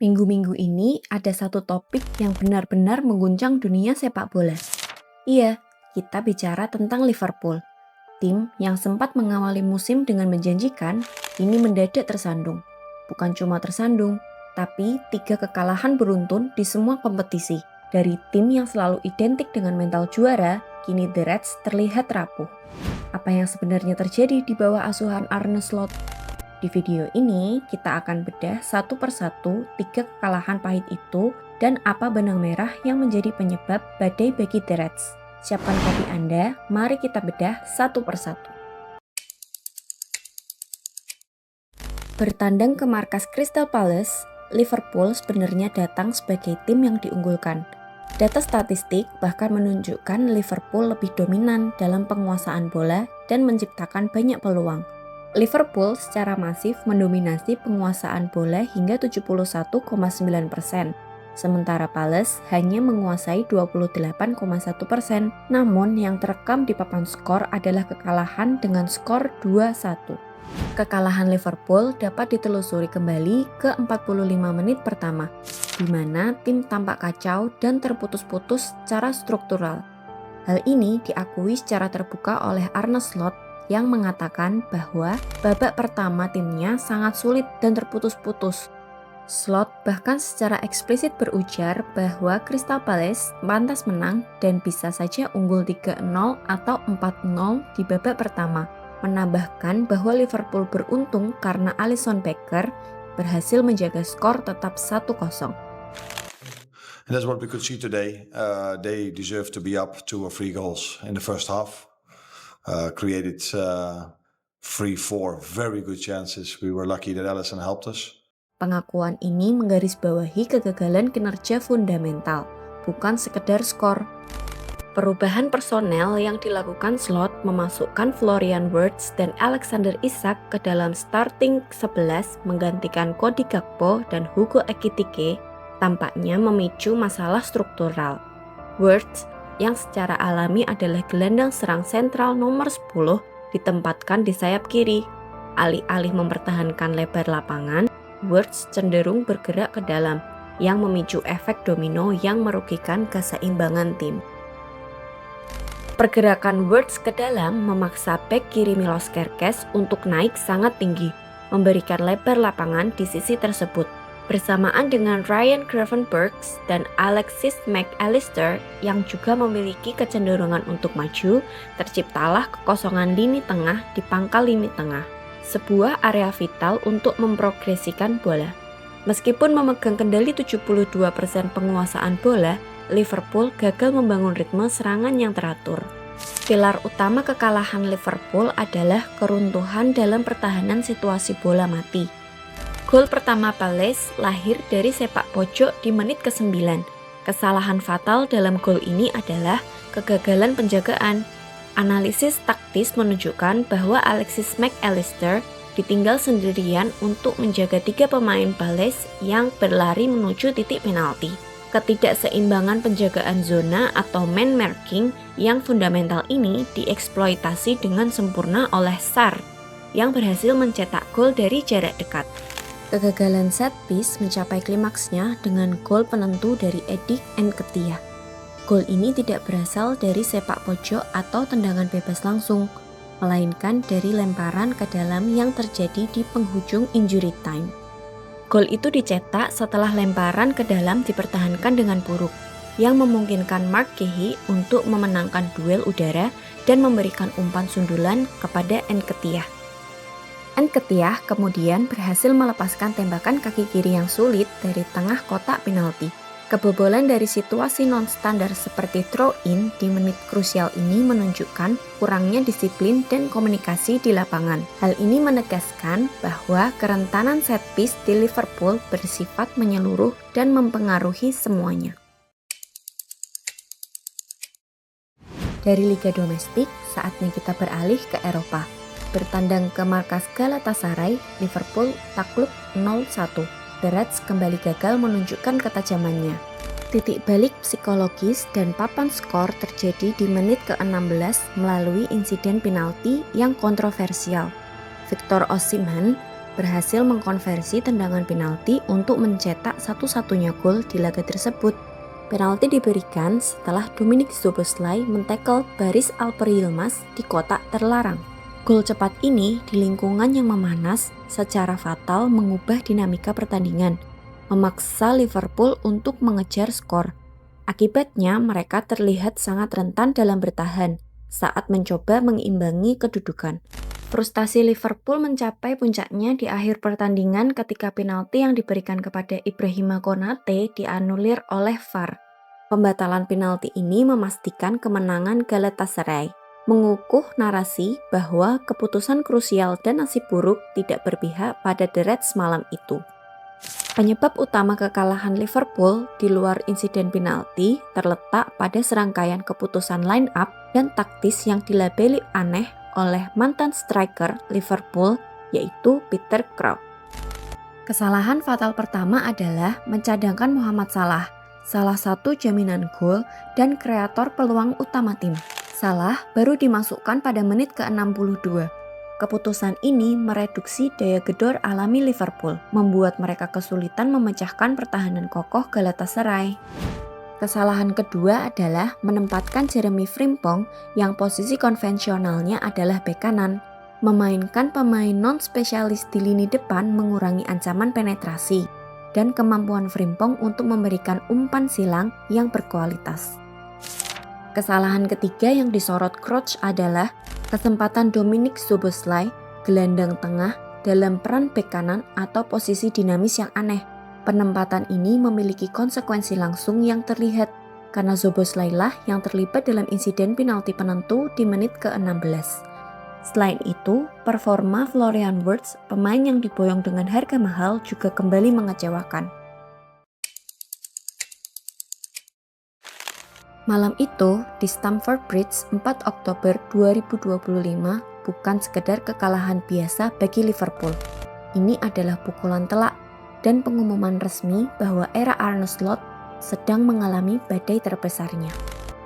Minggu-minggu ini ada satu topik yang benar-benar mengguncang dunia sepak bola. Iya, kita bicara tentang Liverpool. Tim yang sempat mengawali musim dengan menjanjikan, ini mendadak tersandung. Bukan cuma tersandung, tapi 3 kekalahan beruntun di semua kompetisi. Dari tim yang selalu identik dengan mental juara, kini The Reds terlihat rapuh. Apa yang sebenarnya terjadi di bawah asuhan Arne Slot? Di video ini, kita akan bedah satu persatu 3 kekalahan pahit itu dan apa benang merah yang menjadi penyebab badai bagi The Reds. Siapkan kopi Anda, mari kita bedah satu persatu. Bertandang ke markas Crystal Palace, Liverpool sebenarnya datang sebagai tim yang diunggulkan. Data statistik bahkan menunjukkan Liverpool lebih dominan dalam penguasaan bola dan menciptakan banyak peluang. Liverpool secara masif mendominasi penguasaan bola hingga 71,9%, sementara Palace hanya menguasai 28,1%. Namun yang terekam di papan skor adalah kekalahan dengan skor 2-1. Kekalahan Liverpool dapat ditelusuri kembali ke 45 menit pertama, di mana tim tampak kacau dan terputus-putus secara struktural. Hal ini diakui secara terbuka oleh Arne Slot yang mengatakan bahwa babak pertama timnya sangat sulit dan terputus-putus. Slot bahkan secara eksplisit berujar bahwa Crystal Palace pantas menang dan bisa saja unggul 3-0 atau 4-0 di babak pertama. Menambahkan bahwa Liverpool beruntung karena Alisson Becker berhasil menjaga skor tetap 1-0. And that's what we could see today. They deserve to be up 2 or 3 goals in the first half. Created 3-4 very good chances. We were lucky that Alisson helped us. Pengakuan ini menggarisbawahi kegagalan kinerja fundamental, bukan sekedar skor. Perubahan personel yang dilakukan Slot memasukkan Florian Wirtz dan Alexander Isak ke dalam starting 11 menggantikan Cody Gakpo dan Hugo Ekitike tampaknya memicu masalah struktural. Wirtz yang secara alami adalah gelandang serang sentral nomor 10 ditempatkan di sayap kiri. Alih-alih mempertahankan lebar lapangan, Wirtz cenderung bergerak ke dalam yang memicu efek domino yang merugikan keseimbangan tim. Pergerakan Wirtz ke dalam memaksa bek kiri Milos Kerkez untuk naik sangat tinggi, memberikan lebar lapangan di sisi tersebut. Bersamaan dengan Ryan Gravenberch dan Alexis Mac Allister yang juga memiliki kecenderungan untuk maju, terciptalah kekosongan lini tengah di pangkal lini tengah, sebuah area vital untuk memprogresikan bola. Meskipun memegang kendali 72% penguasaan bola, Liverpool gagal membangun ritme serangan yang teratur. Pilar utama kekalahan Liverpool adalah keruntuhan dalam pertahanan situasi bola mati. Gol pertama Palace lahir dari sepak pojok di menit ke-9. Kesalahan fatal dalam gol ini adalah kegagalan penjagaan. Analisis taktis menunjukkan bahwa Alexis Mac Allister ditinggal sendirian untuk menjaga 3 pemain Palace yang berlari menuju titik penalti. Ketidakseimbangan penjagaan zona atau man marking yang fundamental ini dieksploitasi dengan sempurna oleh Sarr yang berhasil mencetak gol dari jarak dekat. Kegagalan set piece mencapai klimaksnya dengan gol penentu dari Eddie Nketiah. Gol ini tidak berasal dari sepak pojok atau tendangan bebas langsung, melainkan dari lemparan ke dalam yang terjadi di penghujung injury time. Gol itu dicetak setelah lemparan ke dalam dipertahankan dengan buruk, yang memungkinkan Mark Guehi untuk memenangkan duel udara dan memberikan umpan sundulan kepada Nketiah. Nketiah kemudian berhasil melepaskan tembakan kaki kiri yang sulit dari tengah kotak penalti. Kebobolan dari situasi non-standar seperti throw-in di menit krusial ini menunjukkan kurangnya disiplin dan komunikasi di lapangan. Hal ini menegaskan bahwa kerentanan set piece di Liverpool bersifat menyeluruh dan mempengaruhi semuanya. Dari Liga Domestik, saatnya kita beralih ke Eropa. Bertandang ke markas Galatasaray, Liverpool takluk 0-1. The Reds kembali gagal menunjukkan ketajamannya. Titik balik psikologis dan papan skor terjadi di menit ke-16 melalui insiden penalti yang kontroversial. Victor Osimhen berhasil mengkonversi tendangan penalti untuk mencetak satu-satunya gol di laga tersebut. Penalti diberikan setelah Dominik Szoboszlai men-tackle Baris Alper Yilmaz di kotak terlarang. Gol cepat ini di lingkungan yang memanas secara fatal mengubah dinamika pertandingan, memaksa Liverpool untuk mengejar skor. Akibatnya mereka terlihat sangat rentan dalam bertahan saat mencoba mengimbangi kedudukan. Frustasi Liverpool mencapai puncaknya di akhir pertandingan ketika penalti yang diberikan kepada Ibrahima Konate dianulir oleh VAR. Pembatalan penalti ini memastikan kemenangan Galatasaray, mengukuh narasi bahwa keputusan krusial dan nasib buruk tidak berpihak pada The Reds malam itu. Penyebab utama kekalahan Liverpool di luar insiden penalti terletak pada serangkaian keputusan line up dan taktis yang dilabeli aneh oleh mantan striker Liverpool, yaitu Peter Crouch. Kesalahan fatal pertama adalah mencadangkan Mohamed Salah, salah satu jaminan gol dan kreator peluang utama tim. Salah baru dimasukkan pada menit ke-62. Keputusan ini mereduksi daya gedor alami Liverpool, membuat mereka kesulitan memecahkan pertahanan kokoh Galatasaray. Kesalahan kedua adalah menempatkan Jeremy Frimpong yang posisi konvensionalnya adalah bek kanan. Memainkan pemain non-spesialis di lini depan mengurangi ancaman penetrasi dan kemampuan Frimpong untuk memberikan umpan silang yang berkualitas. Kesalahan ketiga yang disorot Crouch adalah kesempatan Dominik Szoboszlai, gelandang tengah, dalam peran bek kanan atau posisi dinamis yang aneh. Penempatan ini memiliki konsekuensi langsung yang terlihat karena Szoboszlai lah yang terlibat dalam insiden penalti penentu di menit ke-16. Selain itu, performa Florian Wirtz, pemain yang diboyong dengan harga mahal, juga kembali mengecewakan. Malam itu, di Stamford Bridge 4 Oktober 2025 bukan sekedar kekalahan biasa bagi Liverpool. Ini adalah pukulan telak dan pengumuman resmi bahwa era Arne Slot sedang mengalami badai terbesarnya.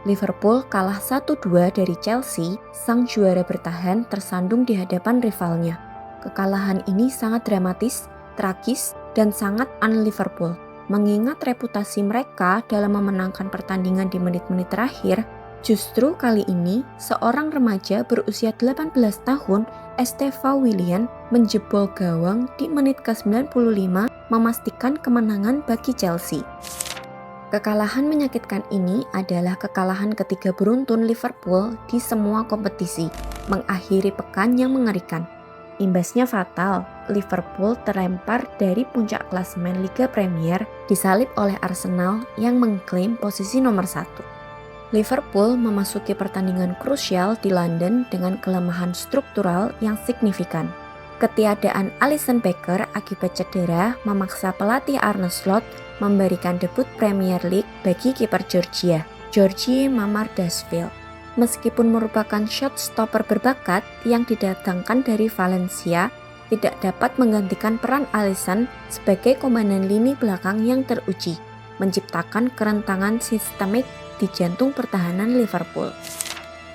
Liverpool kalah 1-2 dari Chelsea, sang juara bertahan tersandung di hadapan rivalnya. Kekalahan ini sangat dramatis, tragis, dan sangat un-Liverpool. Mengingat reputasi mereka dalam memenangkan pertandingan di menit-menit terakhir, justru kali ini seorang remaja berusia 18 tahun, Esteva Willian, menjebol gawang di menit ke-95 memastikan kemenangan bagi Chelsea. Kekalahan menyakitkan ini adalah kekalahan ketiga beruntun Liverpool di semua kompetisi, mengakhiri pekan yang mengerikan. Imbasnya fatal, Liverpool terlempar dari puncak klasemen Liga Premier disalip oleh Arsenal yang mengklaim posisi nomor 1. Liverpool memasuki pertandingan krusial di London dengan kelemahan struktural yang signifikan. Ketiadaan Alisson Becker akibat cedera memaksa pelatih Arne Slot memberikan debut Premier League bagi kiper Georgia, Georgie Mamardashvili. Meskipun merupakan shot stopper berbakat yang didatangkan dari Valencia, tidak dapat menggantikan peran Alisson sebagai komandan lini belakang yang teruji, menciptakan kerentangan sistemik di jantung pertahanan Liverpool.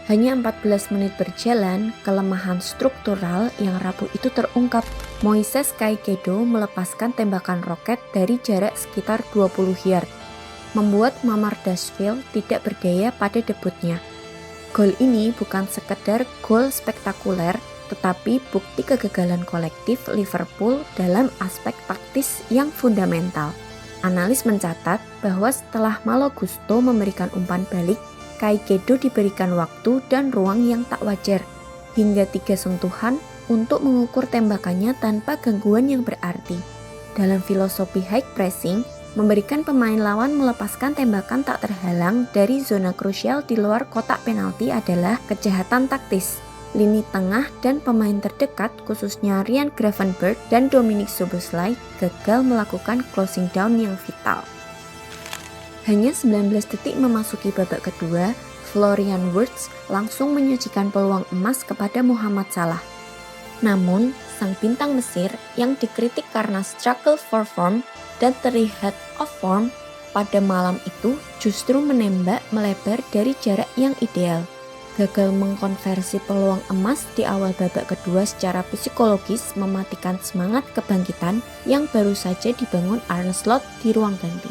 Hanya 14 menit berjalan, kelemahan struktural yang rapuh itu terungkap. Moises Caicedo melepaskan tembakan roket dari jarak sekitar 20 yard, membuat Mamardashvili tidak berdaya pada debutnya. Gol ini bukan sekedar gol spektakuler, tetapi bukti kegagalan kolektif Liverpool dalam aspek taktis yang fundamental. Analis mencatat bahwa setelah Malo Gusto memberikan umpan balik, Caicedo diberikan waktu dan ruang yang tak wajar, hingga 3 sentuhan untuk mengukur tembakannya tanpa gangguan yang berarti. Dalam filosofi high pressing, memberikan pemain lawan melepaskan tembakan tak terhalang dari zona krusial di luar kotak penalti adalah kejahatan taktis. Lini tengah dan pemain terdekat khususnya Ryan Gravenberch dan Dominik Szoboszlai gagal melakukan closing down yang vital. Hanya 19 detik memasuki babak kedua, Florian Wirtz langsung menyajikan peluang emas kepada Mohamed Salah. Namun, sang bintang Mesir yang dikritik karena struggle for form dan terlihat off form pada malam itu justru menembak melebar dari jarak yang ideal. Gagal mengkonversi peluang emas di awal babak kedua secara psikologis mematikan semangat kebangkitan yang baru saja dibangun Arne Slot di ruang ganti.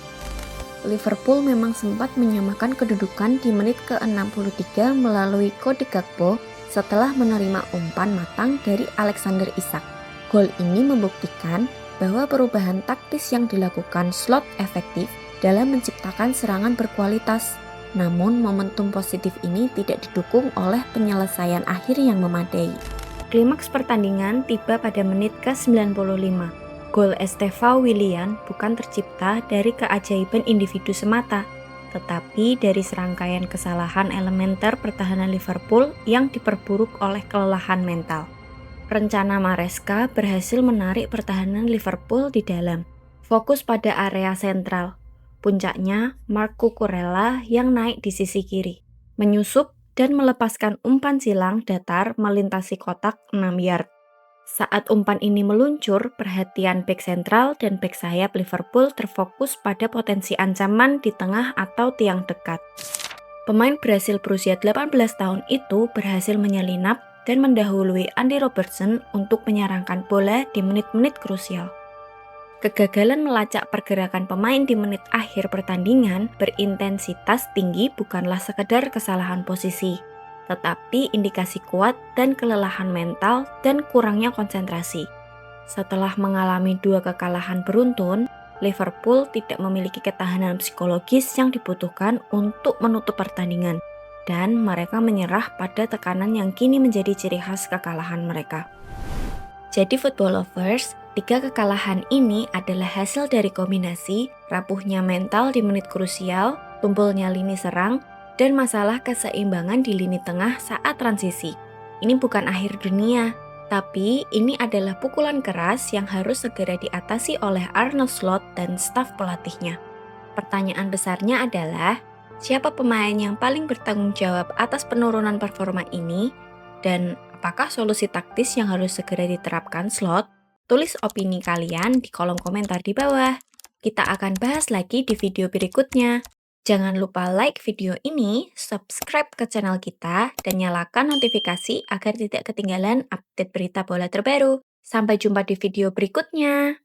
Liverpool memang sempat menyamakan kedudukan di menit ke-63 melalui Cody Gakpo setelah menerima umpan matang dari Alexander Isak. Gol ini membuktikan bahwa perubahan taktis yang dilakukan Slot efektif dalam menciptakan serangan berkualitas. Namun momentum positif ini tidak didukung oleh penyelesaian akhir yang memadai. Klimaks pertandingan tiba pada menit ke-95. Gol Estevao Willian bukan tercipta dari keajaiban individu semata, tetapi dari serangkaian kesalahan elementer pertahanan Liverpool yang diperburuk oleh kelelahan mental. Rencana Maresca berhasil menarik pertahanan Liverpool di dalam, fokus pada area sentral. Puncaknya, Marc Cucurella yang naik di sisi kiri, menyusup dan melepaskan umpan silang datar melintasi kotak 6 yard. Saat umpan ini meluncur, perhatian bek sentral dan bek sayap Liverpool terfokus pada potensi ancaman di tengah atau tiang dekat. Pemain Brasil berusia 18 tahun itu berhasil menyelinap dan mendahului Andy Robertson untuk menyerangkan bola di menit-menit krusial. Kegagalan melacak pergerakan pemain di menit akhir pertandingan berintensitas tinggi bukanlah sekedar kesalahan posisi, tetapi indikasi kuat dan kelelahan mental dan kurangnya konsentrasi. Setelah mengalami 2 kekalahan beruntun, Liverpool tidak memiliki ketahanan psikologis yang dibutuhkan untuk menutup pertandingan, dan mereka menyerah pada tekanan yang kini menjadi ciri khas kekalahan mereka. Jadi football lovers, 3 kekalahan ini adalah hasil dari kombinasi rapuhnya mental di menit krusial, tumpulnya lini serang, dan masalah keseimbangan di lini tengah saat transisi. Ini bukan akhir dunia, tapi ini adalah pukulan keras yang harus segera diatasi oleh Arne Slot dan staf pelatihnya. Pertanyaan besarnya adalah, siapa pemain yang paling bertanggung jawab atas penurunan performa ini? Dan apakah solusi taktis yang harus segera diterapkan Slot? Tulis opini kalian di kolom komentar di bawah. Kita akan bahas lagi di video berikutnya. Jangan lupa like video ini, subscribe ke channel kita, dan nyalakan notifikasi agar tidak ketinggalan update berita bola terbaru. Sampai jumpa di video berikutnya.